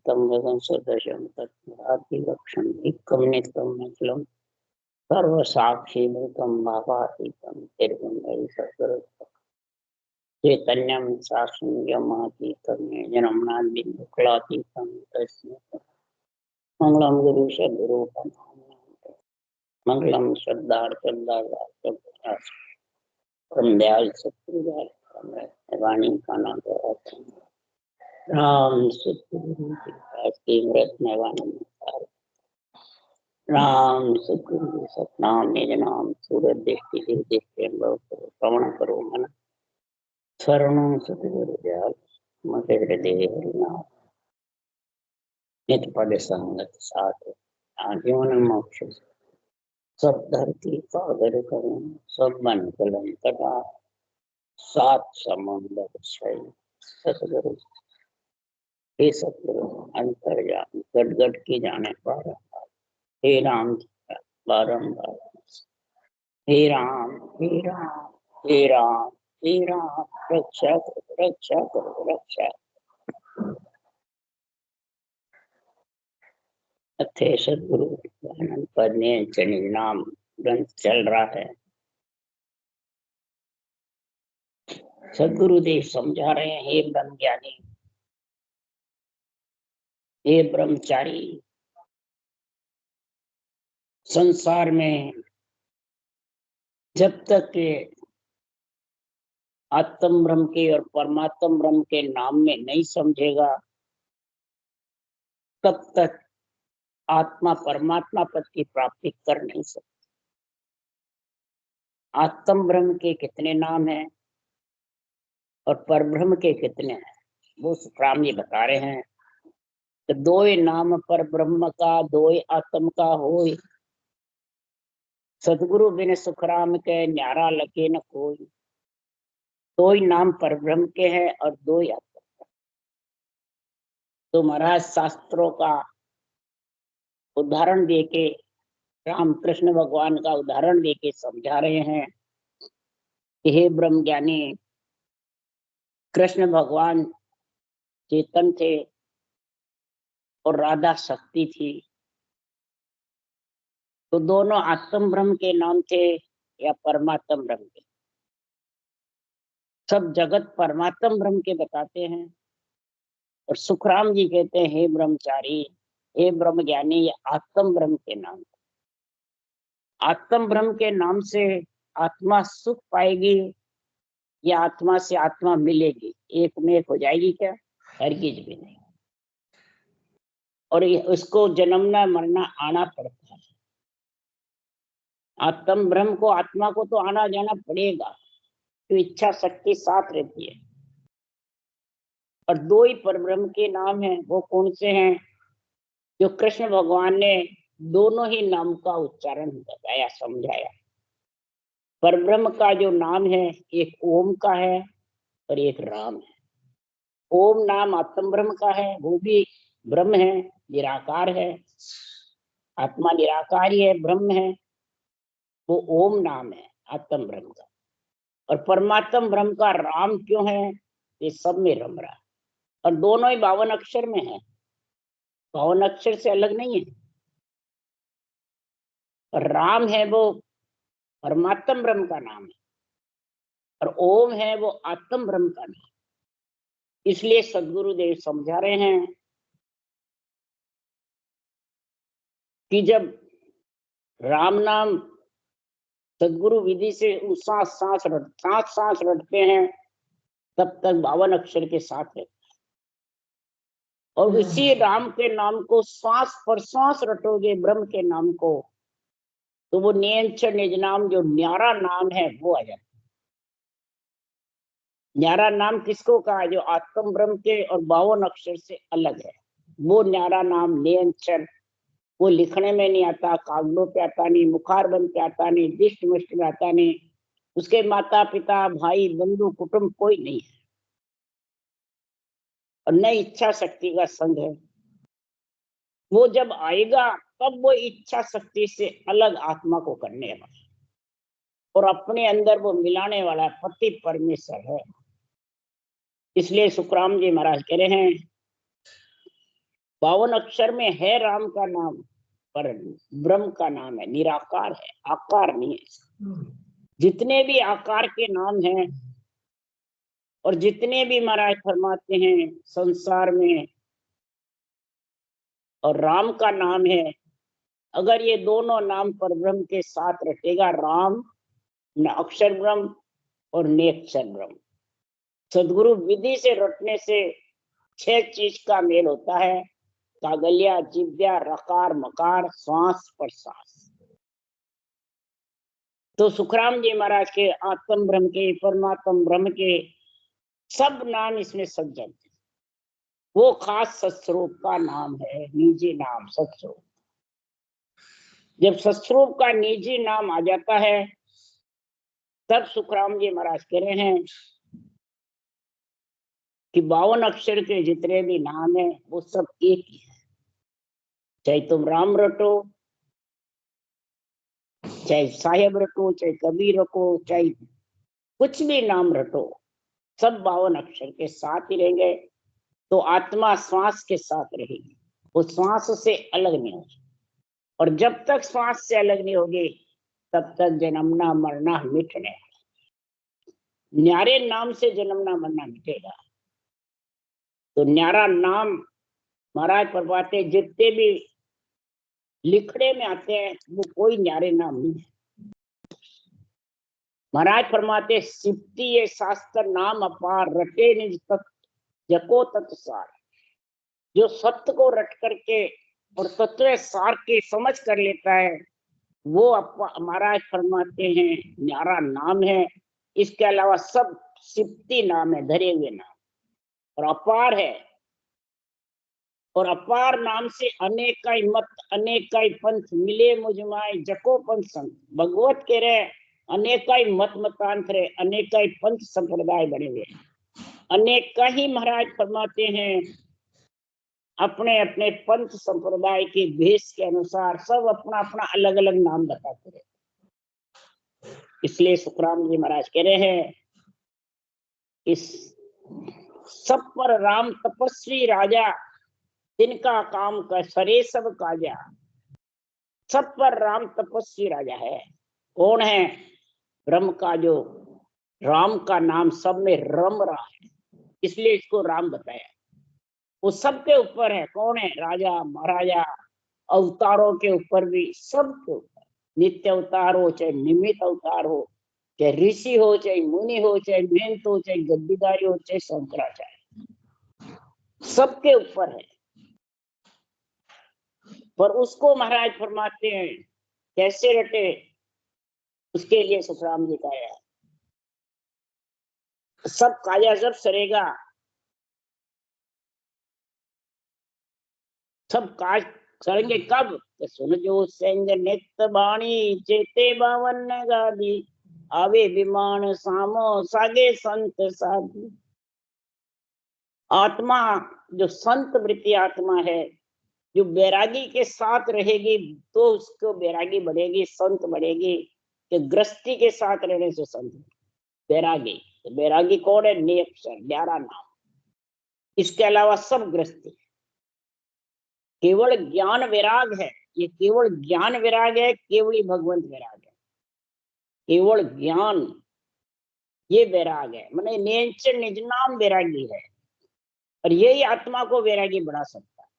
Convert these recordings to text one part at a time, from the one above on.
तम गगन सदृशं तत्पुरादिलक्षणं एकं नित्यं अखिलं सर्वसाक्षी भूतं भावातीतं निर्गुणं सद्गुरु चैतन्यं शास्त्रमतीतं जन्मनादिन्दुकलातीतं तस्मै मंगलम गुरु सद्गुरु मंगलम श्रद्धादयाल सत्पुरुष वाणी का नाम राम सतगुरु की व्रत में वाणी राम सतगुरु सतनाम निज नाम सूरत दृष्टि दृष्टि श्रवण करो मन शरणों सतगुरु दयाल मत हृदय हरिनाम नित पद संगत साथ आजीवन मोक्ष सब धरती कागर करूं सब मन कलम कटा सात समुद्र छय सतगुरु हे सतगुरु अंतर्यामी गट गट की जाने पारा हे राम बारंबार हे राम हे राम हे राम हे राम रक्षा करो रक्षा करो रक्षा अथे सतगुरु आनंद पद ने चनि नाम ग्रंथ चल रहा है। सदगुरुदेव समझा रहे हैं, हे ब्रह्म ज्ञानी, हे ब्रह्मचारी, संसार में जब तक के आत्म ब्रह्म के और परमात्म ब्रह्म के नाम में नहीं समझेगा तब तक आत्मा परमात्मा पद की प्राप्ति कर नहीं सकती। आत्म ब्रह्म के कितने नाम हैं और परब्रह्म के कितने हैं वो सुखराम जी बता रहे हैं। तो दो ही नाम पर ब्रह्म का दो ही आत्म का हो, सदगुरु बिन सुखराम के न्यारा लगे न कोई। दो ही नाम पर ब्रह्म के हैं और दो ही आत्म का। तो महाराज शास्त्रों का उदाहरण देके रामकृष्ण भगवान का उदाहरण देके समझा रहे हैं कि हे ब्रह्म ज्ञानी, कृष्ण भगवान चेतन थे और राधा शक्ति थी। तो दोनों आत्म ब्रह्म के नाम थे या परमात्म ब्रह्म के? सब जगत परमात्म ब्रह्म के बताते हैं और सुखराम जी कहते हैं, हे ब्रह्मचारी, हे ब्रह्म ज्ञानी, ये आत्म ब्रह्म के नाम। आत्म ब्रह्म के नाम से आत्मा सुख पाएगी या आत्मा से आत्मा मिलेगी? एक में एक हो जाएगी क्या? हरगिज भी नहीं। और उसको जन्मना मरना आना पड़ता है। आत्म ब्रह्म को आत्मा को तो आना जाना पड़ेगा, तो इच्छा शक्ति साथ रहती है। और दो ही परब्रह्म के नाम हैं, वो कौन से हैं? जो कृष्ण भगवान ने दोनों ही नाम का उच्चारण बताया, समझाया। परब्रह्म का जो नाम है एक ओम का है और एक राम है। ओम नाम आत्म ब्रह्म का है, वो भी ब्रह्म है, निराकार है। आत्मा निराकार ही है, ब्रह्म है, वो ओम नाम है आत्म ब्रह्म का। और परमात्म ब्रह्म का राम क्यों है? ये सब में रम रहा है और दोनों ही 52 अक्षर में है, 52 अक्षर से अलग नहीं है। और राम है वो परमात्म ब्रह्म का नाम है और ओम है वो आत्म ब्रह्म का नाम। इसलिए सदगुरुदेव समझा रहे हैं कि जब राम नाम सदगुरु विधि से सांस रटते हैं तब तक 52 अक्षर के साथ रहते हैं। और इसी राम के नाम को सांस पर सांस रटोगे ब्रह्म के नाम को, तो वो नियंत्रण निज नाम जो न्यारा नाम है वो आ जाता है। न्यारा नाम किसको कहा? जो आत्म ब्रह्म के और 52 अक्षर से अलग है, वो न्यारा नाम नियंत्रण। वो लिखने में नहीं आता, कागजों पे आता नहीं, मुखारबंद पे आता नहीं, दिष्ट मुष्ट में आता नहीं। उसके माता पिता भाई बंधु कुटुंब कोई नहीं है और न इच्छा शक्ति का संग है। वो जब आएगा तब वो इच्छा शक्ति से अलग आत्मा को करने वाला और अपने अंदर वो मिलाने वाला पति परमेश्वर है। इसलिए सुखराम जी महाराज कह रहे हैं 52 अक्षर में है राम का नाम, पर ब्रह्म का नाम है, निराकार है, आकार नहीं है। जितने भी आकार के नाम हैं और जितने भी महाराज फरमाते हैं संसार में, और राम का नाम है, अगर ये दोनों नाम पर ब्रह्म के साथ रटेगा, राम न अक्षर ब्रह्म और नेक्षर ब्रह्म। सदगुरु विधि से रटने से 6 चीज का मेल होता है, कागलिया, जिव्या, रकार, मकार, श्वास, प्रश्वास। तो सुखराम जी महाराज के आत्म ब्रह्म के, परमात्म ब्रह्म के सब नाम इसमें सज्जन है। वो खास सत्स्वरूप का नाम है, निजी नाम सत्स्वरूप। जब सत्स्वरूप का निजी नाम आ जाता है, तब सुखराम जी महाराज कह रहे हैं कि 52 अक्षर के जितने भी नाम है वो सब एक ही है। चाहे तुम राम रटो, चाहे साहेब रटो, चाहे कबीर रटो, चाहे कुछ भी नाम रटो, सब 52 अक्षर के साथ ही रहेंगे। तो आत्मा श्वास के साथ रहेगी, वो श्वास से अलग नहीं होगी। और जब तक श्वास से अलग नहीं होगी, तब तक जन्मना मरना मिटने। न्यारे नाम से जन्मना मरना मिटेगा। तो न्यारा नाम महाराज फरमाते जितने भी लिखड़े में आते हैं वो कोई न्यारे नाम नहीं है। महाराज फरमाते सिप्ती ये शास्त्र नाम अपार, रटे निज तत्व जको तत्सार। जो सत्य को रट करके और तत्व सार के समझ कर लेता है, वो महाराज फरमाते हैं न्यारा नाम है। इसके अलावा सब सिप्ती नाम है, धरे हुए नाम, और अपार है। और अपार नाम से अनेकाई मत, अनेकाई पंथ मिले मुझमाए जको पंथ संत। भगवत कह रहे अनेकाई मत मतांतर, अनेकाई पंथ संप्रदाय बने हुए, अनेक ही महाराज फरमाते हैं अपने अपने पंथ संप्रदाय के भेष के अनुसार सब अपना अपना अलग अलग नाम बताते रहे। इसलिए सुखराम जी महाराज कह रहे हैं इस सब पर राम तपस्वी राजा, तिनका काम कर सरे सब काजा। सब पर राम तपस्वी राजा है। कौन है? ब्रह्म का जो राम का नाम सब में रम रहा है, इसलिए इसको राम बताया। वो सबके ऊपर है। कौन है? राजा महाराजा, अवतारों के ऊपर भी, सबके ऊपर। नित्य अवतार हो, चाहे निमित्त अवतार हो, चाहे ऋषि हो, चाहे मुनि हो, चाहे महंत हो, चाहे गद्दीदारी हो, चाहे शंकराचार्य, सबके ऊपर है। पर उसको महाराज फरमाते हैं कैसे रटे, उसके लिए सुखराम जी का है सब काया जब सरेगा, सब काज करेंगे कब? तो सुन जो सेंग नित्य बाणी, चेते 52 गादी, आवे विमान सामो सागे संत साधु। आत्मा जो संत वृत्ति आत्मा है, जो बैरागी के साथ रहेगी तो उसको बैरागी बढ़ेगी, संत बढ़ेगी। कि गृहस्थी के साथ रहने से संत बैरागी। तो बैरागी कौन है? निरक्षर, 11 नाम। इसके अलावा सब गृहस्थी। केवल ज्ञान वैराग है, ये केवल ज्ञान वैराग है, केवल भगवंत वैराग है। केवल ज्ञान ये वैराग है, माने नेच निज नाम वैरागी है। और यही आत्मा को वैरागी बढ़ा सकता है,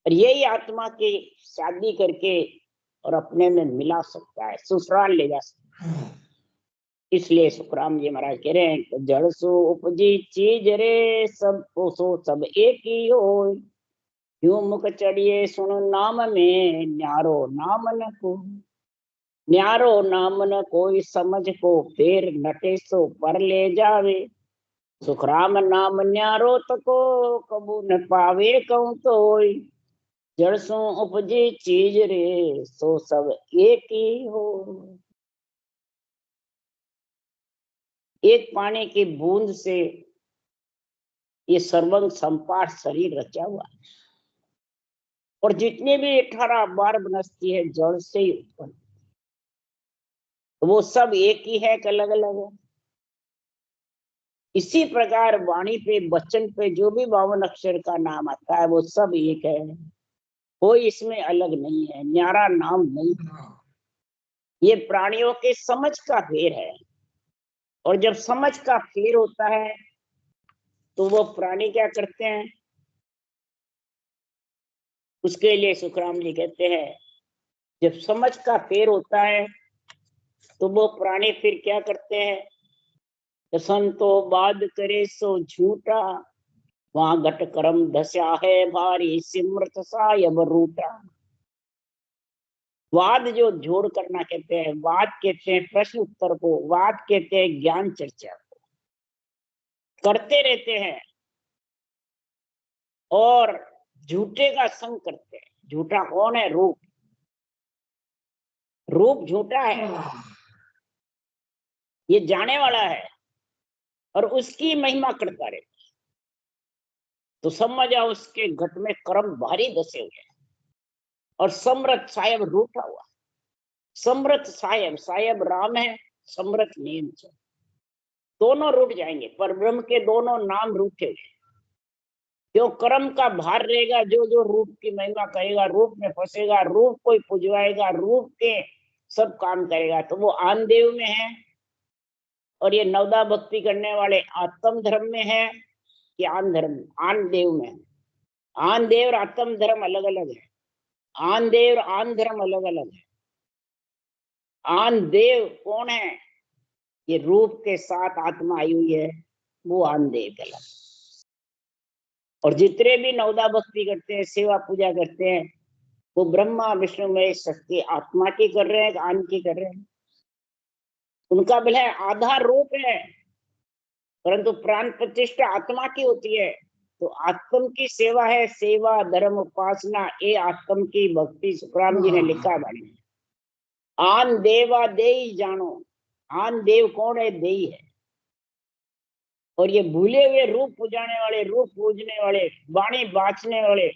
और यही आत्मा की शादी करके और अपने में मिला सकता है, ससुराल ले जा सकता है। इसलिए सुखराम जी महाराज कह रहे हैं कि जड़ सो उपजी चीज रे, सब को सो सब एक ही हो। यूं मुख चढ़िए सुन नाम में, न्यारो नाम न को। न्यारो नाम न कोई समझ को, फेर नटे सो पर ले जावे। सुखराम नाम न्यारो तको, कबू न पावे कहूं तो। जड़ सो उपजी चीज रे, सो सब एक ही हो। एक पानी की बूंद से ये सर्वंग संपार शरीर रचा हुआ है। और जितने भी 18 बार बनस्ती है जड़ से ही उत्पन्न, तो वो सब एक ही है कि अलग अलग है? इसी प्रकार वाणी पे वचन पे जो भी 52 अक्षर का नाम आता है वो सब एक है, कोई इसमें अलग नहीं है, न्यारा नाम नहीं है। ये प्राणियों के समझ का फेर है, और जब समझ का फेर होता है तो वो प्राणी क्या करते हैं, उसके लिए सुखराम जी कहते हैं जब समझ का फेर होता है तो वो प्राणी फिर क्या करते हैं, संतो बाद करे सो झूठा, वहां घट करम धस्या है भारी, सिमरत सायब रूठा। वाद जो जोड़ करना कहते हैं, वाद कहते हैं प्रश्न उत्तर को, वाद कहते हैं ज्ञान चर्चा को, करते रहते हैं और झूठे का संग करते हैं। झूठा कौन है? रूप। रूप झूठा है, ये जाने वाला है और उसकी महिमा करता रहता है। तो समझ आओ उसके घट में कर्म भारी धसे हुए और समृत साहेब रूठा हुआ। समृत साहेब, साहेब राम है, समृत नीम है, दोनों रूठ जाएंगे। पर ब्रह्म के दोनों नाम रूठे हुए, जो कर्म का भार रहेगा, जो जो रूप की महिमा करेगा, रूप में फंसेगा, रूप कोई पुजवाएगा, रूप के सब काम करेगा, तो वो आनदेव में है। और ये नवदा भक्ति करने वाले आत्म धर्म में है कि आन धर्म, आन देव में है। आन देव और आत्म धर्म अलग अलग है, आन देव और आन धर्म अलग अलग है। आन देव कौन है? ये रूप के साथ आत्मा आई हुई है, वो आन देव कहलाता है। और जितने भी नवदा भक्ति करते हैं, सेवा पूजा करते हैं, वो ब्रह्मा विष्णु महेश शक्ति आत्मा की कर रहे हैं, आन की कर रहे हैं। उनका भले आधार रूप है, परंतु प्राण प्रतिष्ठा आत्मा की होती है। तो आत्म की सेवा है, सेवा धर्म उपासना, ये आत्म की भक्ति। सुखराम जी ने लिखा है बाणी में, आन देवा देई जानो। आन देव कौन है? देई है। और ये भूले हुए रूप पूजाने वाले, रूप पूजने वाले, वाणी बाचने वाले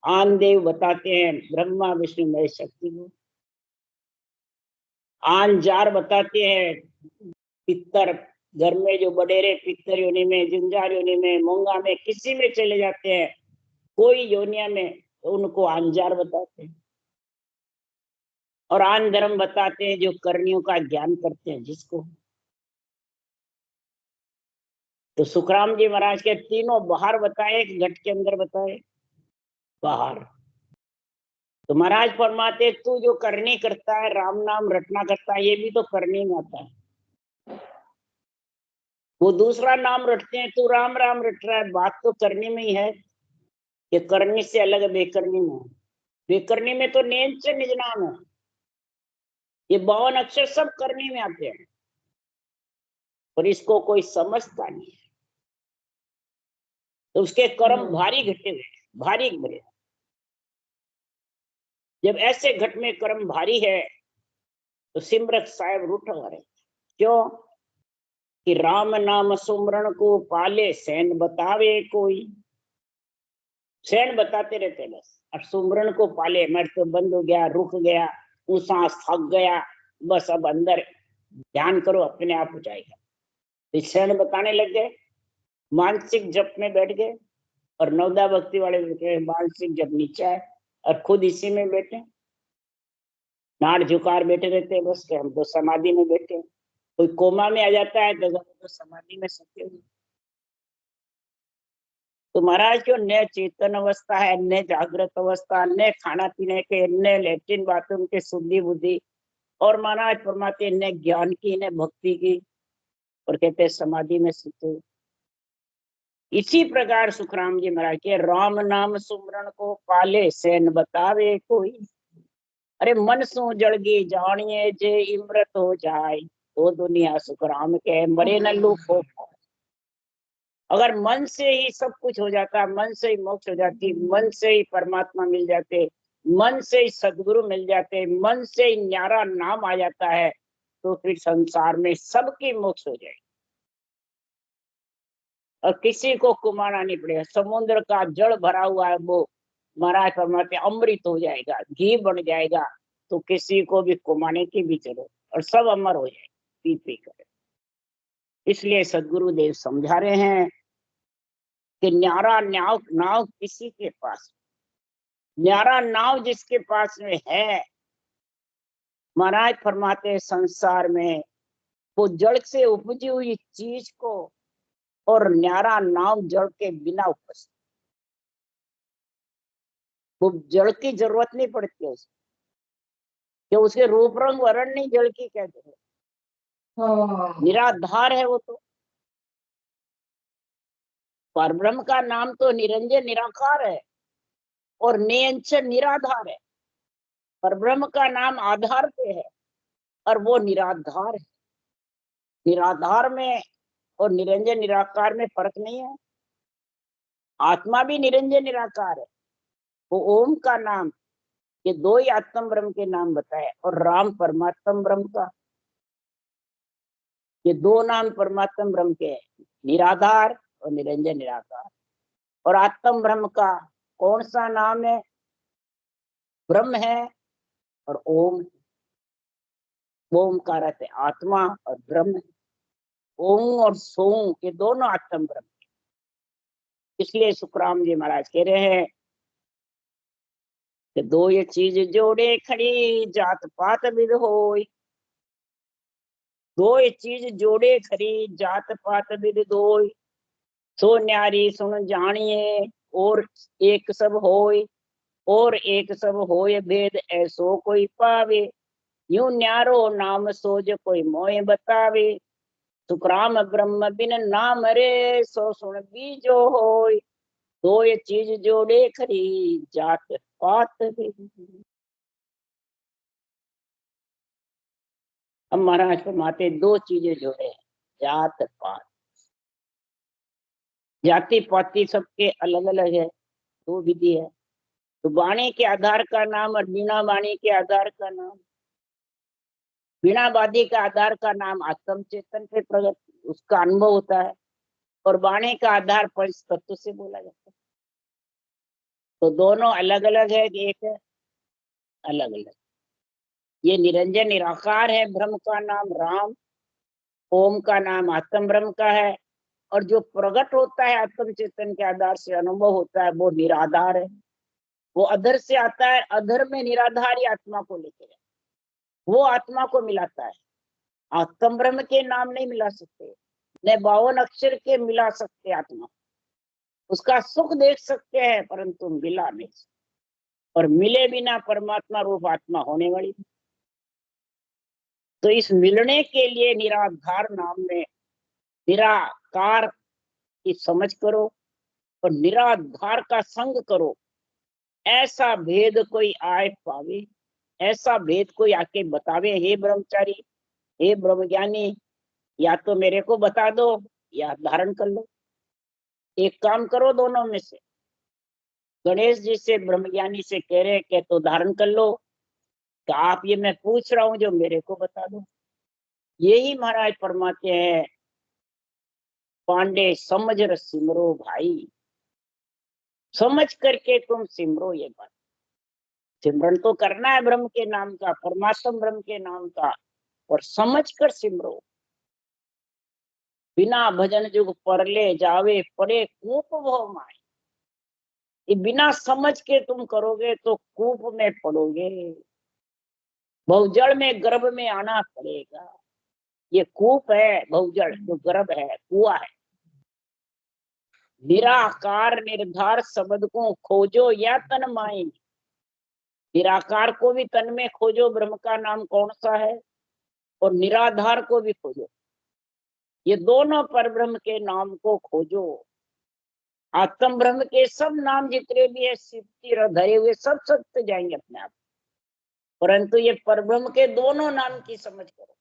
आन देव बताते हैं ब्रह्मा विष्णु महेश शक्ति को। आन जार बताते हैं पितर, घर में जो बडेरे पितर योनि में, जिंजार योनि में, मोंगा में, किसी में चले जाते हैं, कोई योनिया में, तो उनको आंजार बताते हैं। और आन धर्म बताते हैं जो करनियों का ज्ञान करते हैं जिसको। तो सुखराम जी महाराज के तीनों बाहर बताए, एक घट के अंदर बताए बाहर। तो महाराज फरमाते तू जो करनी करता है, राम नाम रटना करता है, ये भी तो करनी में आता है। वो दूसरा नाम रटते हैं, तू राम राम रट रहा है, बात तो करनी में ही है। ये करनी से अलग है, बेकरनी में। बेकरनी में तो नेम से निज नाम है। ये 52 अक्षर सब करनी में आते हैं, और इसको कोई समझता नहीं है, तो उसके कर्म भारी घटे हुए, भारी भरे। जब ऐसे घट में कर्म भारी है तो सिमरत साहेब रूठ रहे। क्यों? कि राम नाम सुमरण को पाले, सैन बतावे कोई। सैन बताते रहते बस, अब सुमरण को पाले, मैं तो बंद हो गया, रुक गया, सांस थक गया, बस अब अंदर ध्यान करो, अपने आप हो जाएगा। तो सैन बताने लग गए, मानसिक जप में बैठ गए। और नवदा भक्ति वाले मानसिक जप नीचे है और खुद इसी में बैठे, नाड़ झुकार बैठे रहते हैं बस, कि हम तो समाधि में बैठे। कोई कोमा में आ जाता है तो समाधि में सत्य हुए। तो महाराज क्यों न चेतन अवस्था है, न जागृत अवस्था, न खाना पीने के, न लैट्रिन बाथरूम के शुद्धि बुद्धि, और महाराज फरमाते न ज्ञान की न भक्ति की, और कहते समाधि में सत्य। इसी प्रकार सुखराम जी महाराज के राम नाम सुमरण को पाले, सैन बतावे कोई। अरे मन सु जड़गी जानिए जे इमृत हो जाए, तो दुनिया सुखराम के मरे न लूप हो। अगर मन से ही सब कुछ हो जाता, मन से ही मोक्ष हो जाती, मन से ही परमात्मा मिल जाते, मन से ही सदगुरु मिल जाते, मन से ही न्यारा नाम आ जाता है, तो फिर संसार में सबकी मोक्ष हो जाएगी और किसी को कुमाना नहीं पड़ेगा। समुद्र का जल भरा हुआ है वो महाराज फरमाते अमृत हो जाएगा, घी बन जाएगा, तो किसी को भी कुमाने की भी जरूरत, और सब अमर हो जाए पी पी कर। इसलिए सदगुरुदेव समझा रहे हैं कि न्यारा नाव नाव किसी के पास, न्यारा नाव जिसके पास में है, महाराज फरमाते संसार में वो जड़ से उपजी हुई चीज को, और न्यारा नाव जड़ के बिना उपस्थित, वो जड़ की जरूरत नहीं पड़ती है उसको, कि उसके रूप रंग वर्ण नहीं जड़ की कहते हैं, निराधार है वो तो। परब्रह्म का नाम तो निरंजन निराकार है और नियंचन निराधार है। परब्रह्म का नाम आधार पे है और वो निराधार है। निराधार में और निरंजन निराकार में फर्क नहीं है। आत्मा भी निरंजन निराकार है। वो ओम का नाम, ये दो ही आत्म ब्रह्म के नाम बताए, और राम परमात्म ब्रह्म का, ये दो नाम परमात्म ब्रह्म के, निराधार और निरंजन निराकार। और आत्म ब्रह्म का कौन सा नाम है? ब्रह्म है और ओम। ओम का अर्थ है आत्मा और ब्रह्म। ओम और सोम ये दोनों आत्म ब्रह्म। इसलिए सुखराम जी महाराज कह रहे हैं कि दो ये चीज जोड़े खड़ी जात पात विद होय। दो ये चीज जोड़े खड़ी जात पात विद दोय। सो न्यारी सुन जानिए और एक सब होय, और एक सब होय भेद ऐसो कोई पावे। यूं न्यारो नाम सोज कोई मोय बतावे। सुखराम ब्रह्म बिन नाम रे सो सुन बीजो होय। दो ये चीज जोड़े खरी जात पात विद। अब महाराज फरमाते दो चीजें जोड़े, जात पात। जाति पाति सबके अलग अलग है, दो विधि है। तो वाणी के आधार का नाम और बिना वाणी के आधार का नाम। बिना वादी का आधार का नाम आत्म चेतन से प्रकट, उसका अनुभव होता है, और वाणी का आधार पर इस तत्व से बोला जाता है। तो दोनों अलग अलग है कि एक है? अलग अलग। ये निरंजन निराकार है, ब्रह्म का नाम राम, ओम का नाम आत्म ब्रह्म का है, और जो प्रकट होता है आत्म चेतन के आधार से अनुभव होता है वो निराधार है। वो अधर से आता है, अधर में निराधारी आत्मा को लेके जाए, वो आत्मा को मिलाता है। आत्म ब्रह्म के नाम नहीं मिला सकते, न 52 अक्षर के मिला सकते आत्मा। उसका सुख देख सकते हैं परंतु मिला नहीं सकते, और मिले बिना परमात्मा रूप आत्मा होने वाली। तो इस मिलने के लिए निराधार नाम में निराकार की समझ करो और निराधार का संग करो। ऐसा भेद कोई आए पावे, ऐसा भेद कोई आके बतावे, हे ब्रह्मचारी, हे ब्रह्मज्ञानी, या तो मेरे को बता दो या धारण कर लो। एक काम करो दोनों में से। गणेश जी से ब्रह्मज्ञानी से कह रहे कि तो धारण कर लो, तो आप ये मैं पूछ रहा हूं जो मेरे को बता दो। यही महाराज फरमाते हैं, पांडे समझ र सिमरो भाई। समझ करके तुम सिमरो ये बात। सिमरन तो करना है ब्रह्म के नाम का, परमात्म ब्रह्म के नाम का, और समझ कर सिमरो। बिना भजन जुग परले जावे पड़े कूप भव माए। ये बिना समझ के तुम करोगे तो कूप में पड़ोगे, बहुजल में गर्भ में आना पड़ेगा। ये कूप है बहुजल, जो गर्भ है, कुआं है। निराकार निर्धार शब्द को खोजो या तन माई। निराकार को भी तन में खोजो, ब्रह्म का नाम कौन सा है, और निराधार को भी खोजो। ये दोनों परब्रह्म के नाम को खोजो। आत्म ब्रह्म के सब नाम जितने भी है सिद्धि धरे हुए सब सत्य जाएंगे अपने आप, परंतु ये परब्रह्म के दोनों नाम की समझ करो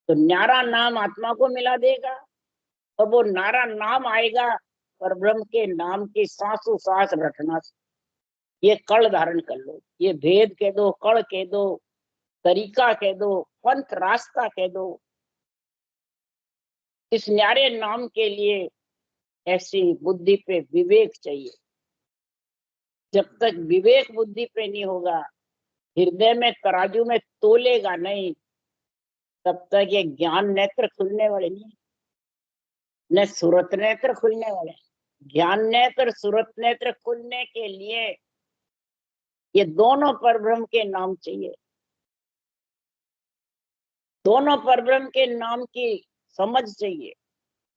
तो न्यारा नाम आत्मा को मिला देगा, और वो नारा नाम आएगा परब्रह्म के नाम की सांसों सांस रटना। ये कड़ धारण कर लो, ये भेद कह दो, कड़ कह दो, तरीका कह दो, पंथ रास्ता कह दो। इस न्यारे नाम के लिए ऐसी बुद्धि पे विवेक चाहिए। जब तक विवेक बुद्धि पे नहीं होगा, हृदय में तराजू में तोलेगा नहीं, तब तक ये ज्ञान नेत्र खुलने वाले नहीं, न सूरत नेत्र खुलने वाले। ज्ञान नेत्र सूरत नेत्र खुलने के लिए ये दोनों परब्रह्म के नाम चाहिए। दोनों परब्रह्म के नाम की समझ चाहिए,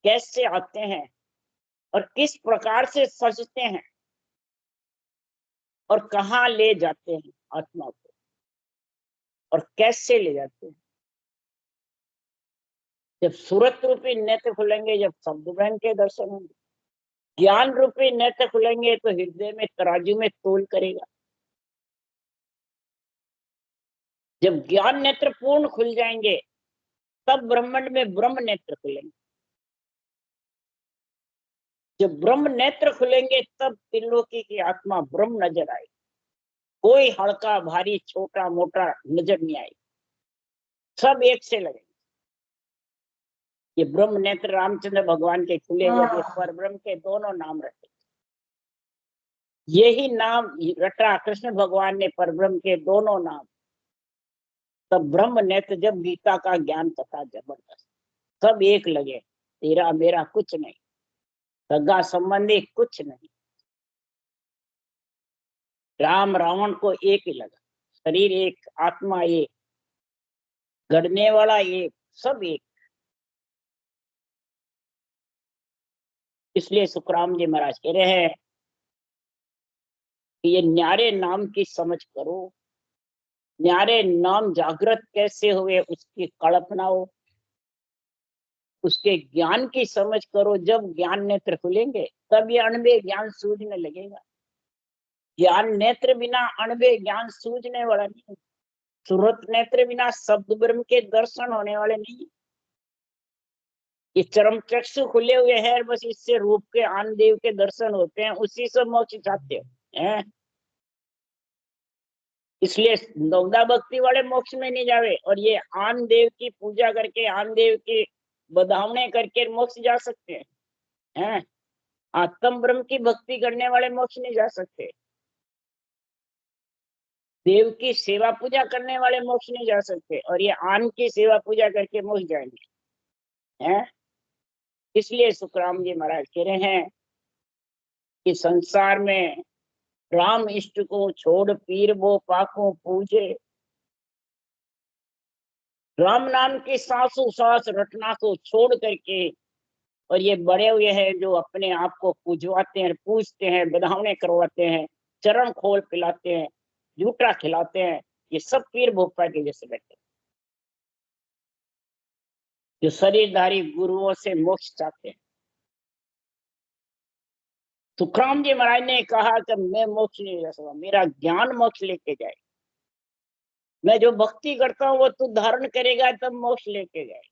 कैसे आते हैं और किस प्रकार से सजते हैं और कहाँ ले जाते हैं आत्मा को, और कैसे ले जाते हैं। जब सूरत रूपी नेत्र खुलेंगे, जब शब्द ब्रह्म के दर्शन होंगे, ज्ञान रूपी नेत्र खुलेंगे तो हृदय में तराजू में तोल करेगा। जब ज्ञान नेत्र पूर्ण खुल जाएंगे तब ब्रह्मांड में ब्रह्म नेत्र खुलेंगे। जब ब्रह्म नेत्र खुलेंगे तब त्रिलोकी की आत्मा ब्रह्म नजर आएगी। कोई हल्का भारी छोटा मोटा नजर नहीं आएगी, सब एक से लगेंगे। ये ब्रह्म नेत्र रामचंद्र भगवान के खुले हुए पर ब्रह्म के दोनों नाम रखे। यही नाम रटा कृष्ण भगवान ने परब्रह्म के दोनों नाम। तब ब्रह्म नेत्र, जब गीता का ज्ञान कथा जबरदस्त, सब एक लगे, तेरा मेरा कुछ नहीं, सगा संबंधी कुछ नहीं। राम रावण को एक ही लगा, शरीर एक, आत्मा एक, गढ़ने वाला एक, सब एक। इसलिए सुखराम जी महाराज कह रहे हैं कि ये न्यारे नाम की समझ करो। न्यारे नाम जागृत कैसे हुए उसकी कल्पना हो, उसके ज्ञान की समझ करो। जब ज्ञान नेत्र खुलेंगे तब ये अणबे ज्ञान सूझने लगेगा। ज्ञान नेत्र बिना अणबे ज्ञान सूझने वाला नहीं। सूरत नेत्र बिना शब्द ब्रह्म के दर्शन होने वाले नहीं। ये चरम चक्षु खुले हुए हैं, बस इससे रूप के आन देव के दर्शन होते हैं, उसी से मोक्ष चाहते हैं। इसलिए नवदा भक्ति वाले मोक्ष में नहीं जावे, और ये आन देव की पूजा करके, आन देव की बधावने करके मोक्ष जा सकते हैं। आत्म ब्रह्म की भक्ति करने वाले मोक्ष नहीं जा सकते। देव की सेवा पूजा करने वाले मोक्ष नहीं जा सकते, और ये आन की सेवा पूजा करके मोक्ष जाएंगे। इसलिए सुखराम जी महाराज कह रहे हैं कि संसार में राम इष्ट को छोड़ पीर वो पाकों पूजे। राम नाम की सासू सास रटना को छोड़ करके, और ये बड़े हुए हैं जो अपने आप को पूजवाते हैं, पूजते हैं, बधावने करवाते हैं, चरण खोल पिलाते हैं, झूठा खिलाते हैं, ये सब पीर भोपा के जैसे बैठे, जो शरीरधारी गुरुओं से मोक्ष चाहते हैं। सुखराम जी महाराज ने कहा कि मैं मोक्ष नहीं जा सकता, मेरा ज्ञान मोक्ष लेके जाए। मैं जो भक्ति करता हूँ वो तू धारण करेगा तब मोक्ष लेके जाए।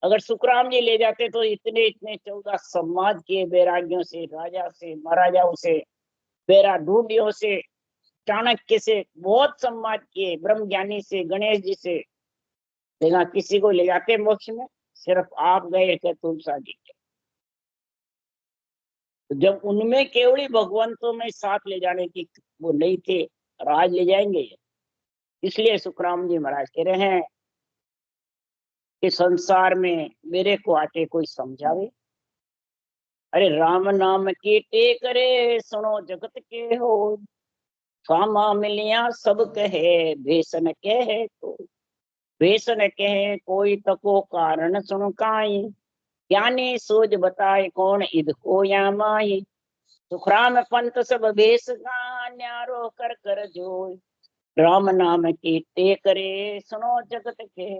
अगर सुखराम जी ले जाते तो इतने इतने 14 समाज के बैरागियों से, राजा से, महाराजाओं से, बैरा ढूंढियों से, चाणक्य से, बहुत सम्मान किए, ब्रह्म ज्ञानी से, गणेश जी से, देखा किसी को ले जाते मोक्ष में? सिर्फ आप गए थे तुलसा जी के। तो जब उनमें केवली भगवंतों में साथ ले जाने की वो नहीं थे, राज ले जाएंगे। इसलिए सुखराम जी महाराज कह रहे हैं कि संसार में मेरे को आके कोई समझावे। अरे राम नाम की टेक रे, सुनो जगत के हो, सामा मिलिया सब कहे, भेसन कहे तो भेसन कहे कोई तको कारण सुन काई, ज्ञानी सोच बताए कौन इद को या माई। सुखराम पंत सब भेष का, न्यारो कर कर जोय, राम नाम की टेक रे, सुनो जगत के।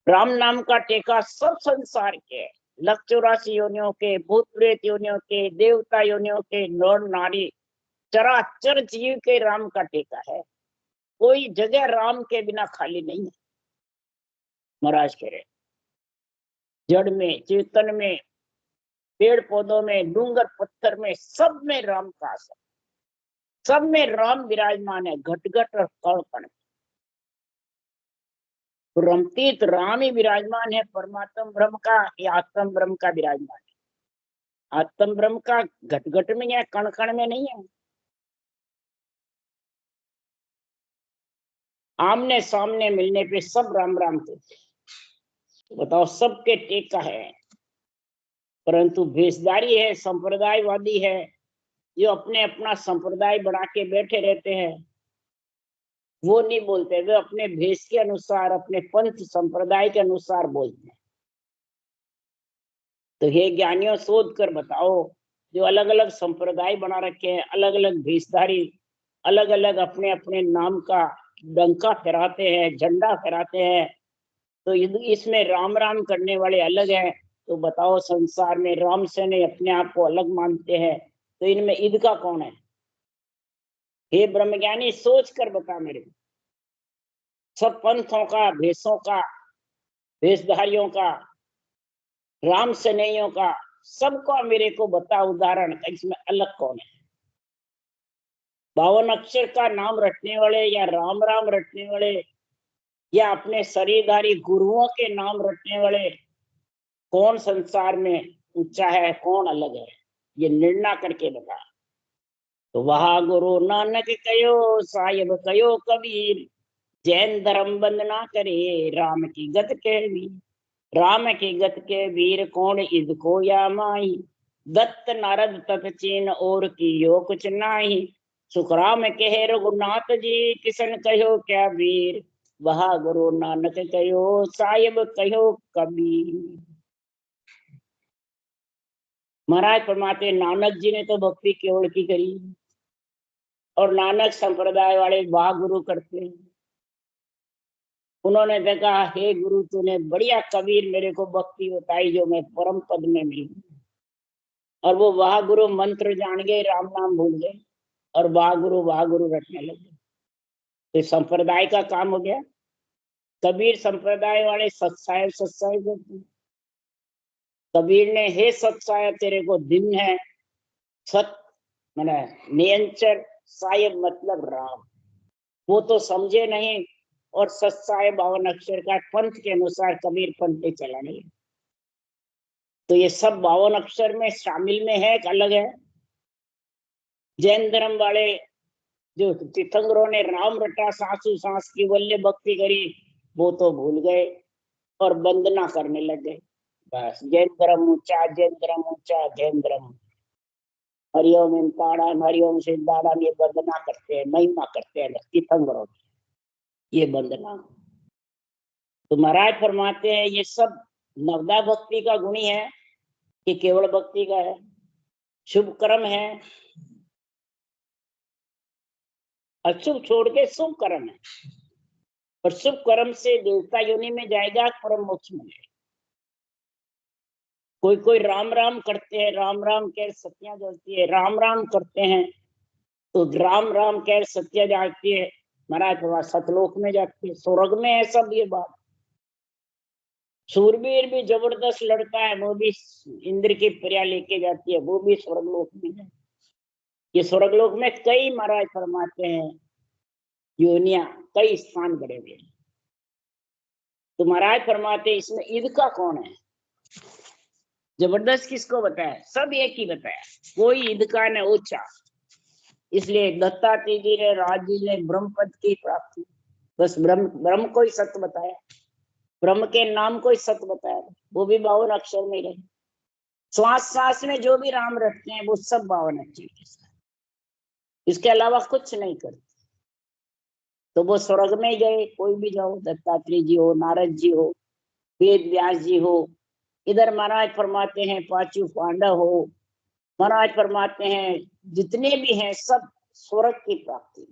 राम नाम का टेका सब संसार के, 184 योनियों के, भूत प्रेत योनियों के, देवता योनियों के, नर नारी चराचर जीव के राम का टेका है। कोई जगह राम के बिना खाली नहीं है। महाराज कह रहे, जड़ में, चेतन में, पेड़ पौधों में, डूंगर पत्थर में, सब में राम का असर, सब में राम विराजमान है, घट घट और कण कण। रमतीत राम ही विराजमान है। परमात्म ब्रह्म का या आत्म ब्रह्म का विराजमान है। आत्म ब्रह्म का घट घट में या कण कण में नहीं है। आमने सामने मिलने पे सब राम राम कहते। बताओ, सबके टेका है, परंतु भेषधारी है, संप्रदायवादी है, जो अपने अपना संप्रदाय बना के बैठे रहते हैं, वो नहीं बोलते। वे अपने भेष के अनुसार, अपने पंथ संप्रदाय के अनुसार बोलते हैं। तो हे ज्ञानियों, शोध कर बताओ, जो अलग अलग संप्रदाय बना रखे हैं, अलग अलग भेषधारी, अलग अलग अपने अपने नाम का डंका फहराते हैं, झंडा फहराते हैं, तो इसमें राम राम करने वाले अलग हैं। तो बताओ, संसार में राम से ने अपने आप को अलग मानते हैं, तो इनमें ईद का कौन है? हे ब्रह्मज्ञानी, सोच कर बता मेरे को। सब पंथों का, भेषों का, भेषधारियों का, राम सनेहियों का, सबका मेरे को बता उदाहरण, इसमें अलग कौन है? 52 अक्षर का नाम रटने वाले, या राम राम रटने वाले, या अपने शरीरधारी गुरुओं के नाम रटने वाले, कौन संसार में ऊंचा है, कौन अलग है? ये निर्णय करके बता। तो वहा गुरु नानक कयो, साहिब कयो कबीर, जैन धर्म बंदना करे, राम की गत के वीर। राम की गत के वीर, कौन इद को या माही, दत्त नारद तत चीन और की यो कुछ नाही। सुखराम कहे रघुनाथ जी, किसन कहो क्या वीर, वहा गुरु नानक कहो, साहिब कहो कबीर। महाराज फरमाते, नानक जी ने तो भक्ति केवल की करी, और नानक संप्रदाय वाले वाह गुरु करते हैं। उन्होंने देखा, हे गुरु, तूने बढ़िया कबीर मेरे को भक्ति बताई, जो मैं परम पद में मिलूं। और वो वाह गुरु मंत्र जान गए, राम नाम भूल गए, और वाह गुरु रटने लगे। तो संप्रदाय का काम हो गया। कबीर संप्रदाय वाले सत्साहेब सत्साहेब करते हैं। कबीर ने, हे सत्साहेब, तेरे को दिन है, सत मैंने नियंचर, साहेब मतलब राम, वो तो समझे नहीं, और सत्साहेब 52 अक्षर का पंथ के अनुसार कबीर पंथ पे चला नहीं। तो ये सब 52 अक्षर में शामिल में है, अलग है। जैन धर्म वाले, जो तीर्थंकरों ने राम रटा, सासू सास की वल्य भक्ति करी, वो तो भूल गए और वंदना करने लग गए। बस, जैन धर्म ऊंचा, जैन धर्म ऊंचा, जैन धर्म, हरिओम इम्ताड़म, हरिओम सिद्धाड़म, ये वंदना करते हैं, महिमा करते हैं तीर्थंकरों की, ये वंदना। तो महाराज फरमाते हैं, ये सब नवदा भक्ति का गुणी है कि केवल भक्ति का है? शुभ कर्म है, अशुभ छोड़ के शुभ कर्म है, और शुभ कर्म से देवता योनि में जाएगा, परम मोक्ष मिलेगा। कोई कोई राम राम करते हैं, राम राम कह सत्या जलती है, राम राम करते हैं तो राम राम कह सत्या जाती है, महाराज सतलोक में जाती है, स्वर्ग में है सब ये बात। सूरवीर भी जबरदस्त लड़ता है, वो भी इंद्र की प्रिया लेके जाती है, वो भी स्वर्गलोक में है। ये स्वर्गलोक में कई, महाराज फरमाते हैं, योनिया, कई स्थान बड़े हुए। तो महाराज फरमाते, इसमें ईद का कौन है? जबरदस्त किसको बताया? सब एक ही बताया, कोई ईद का न ऊंचा। इसलिए दत्तात्रेय जी ने, राज जी ने ब्रह्म पद की प्राप्ति, बस ब्रह्म को ही सत्य बताया, ब्रह्म के नाम को ही सत्य बताया, वो भी 52 अक्षर में रहे। श्वास श्वास में जो भी राम रखते हैं, वो सब 52 अक्षर, इसके अलावा कुछ नहीं करते। तो वो स्वर्ग में गए, कोई भी जाओ, दत्तात्रेय जी हो, नारद जी हो, वेद व्यास जी हो, इधर महाराज फरमाते हैं पांचू पांडव हो, महाराज फरमाते हैं जितने भी हैं, सब स्वर्ग की प्राप्ति।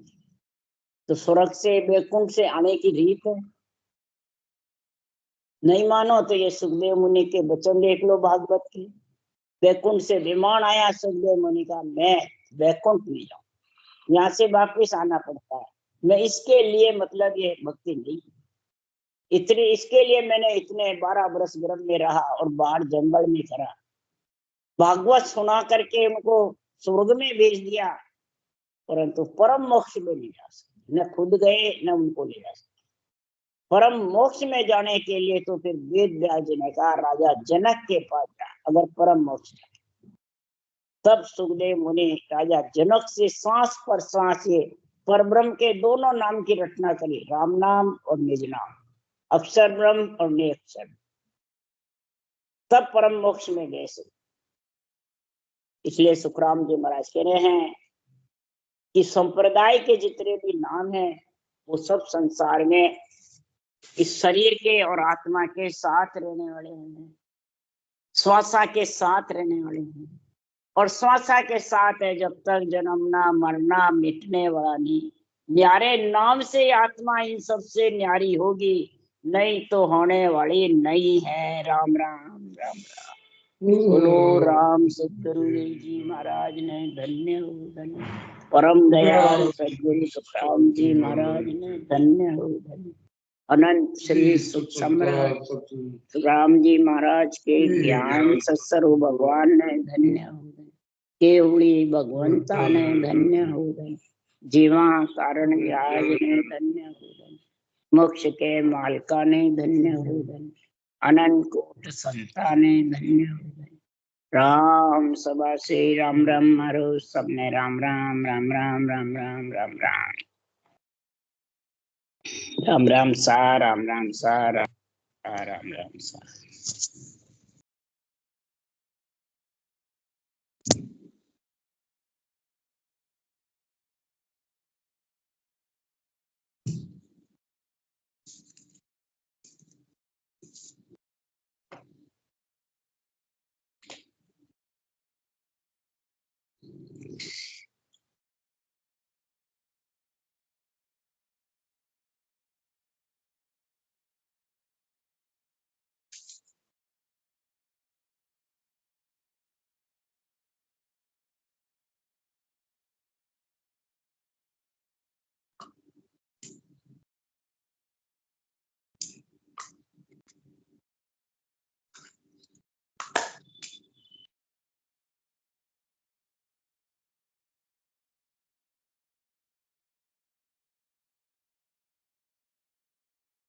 तो स्वर्ग से, वैकुंठ से आने की रीत है। नहीं मानो तो ये सुखदेव मुनि के वचन देख लो भागवत के। वैकुंठ से विमान आया सुखदेव मुनि का, मैं वैकुंठ में जाऊं, यहाँ से वापिस आना पड़ता है। मैं इसके लिए, मतलब ये भक्ति नहीं, इतनी इसके लिए मैंने इतने 12 बरस गर्भ में रहा और बाहर जंगल में करा, भागवत सुना करके उनको स्वर्ग में भेज दिया, परंतु परम मोक्ष में नहीं जा सकते, न खुद गए न उनको ले जा सकते। परम मोक्ष में जाने के लिए तो फिर वेद व्यास जी ने कहा, राजा जनक के पास जा, अगर परम मोक्ष। तब सुखदेव मुनि राजा जनक से सांस पर सांस ये परब्रह्म के दोनों नाम की रचना करी, राम नाम और निज नाम, अक्षर ब्रह्म और निरक्षर, तब परम मोक्ष में गए से। इसलिए सुखराम जी महाराज कह रहे हैं कि संप्रदाय के जितने भी नाम हैं वो सब संसार में इस शरीर के और आत्मा के साथ रहने वाले हैं, श्वासा के साथ रहने वाले हैं, और श्वासा के साथ है जब तक जन्मना मरना मिटने वाला नहीं। न्यारे नाम से आत्मा इन सबसे न्यारी होगी, नहीं तो होने वाली नहीं है। राम राम राम राम। बोलो राम सतगुरु जी महाराज ने धन्य हो धन्य। परम दयाल सतगुरु सुखराम जी महाराज ने धन्य हो धन्य। अनंत श्री सुख सम्राट सुखराम जी महाराज के ज्ञान सत्स्वरूप भगवान ने धन्य हो धन्य। केवड़ी भगवंता ने धन्य हो धन्य। जीवा कारण व्याज ने धन्य हो धन्य। मोक्ष के मालका ने धन्य हो धन्य। अनंत कोट संता ने धन्य हो धन्य। राम सभा से राम राम मारो सबने राम राम राम राम राम राम राम राम राम राम सा राम राम सा राम राम सा।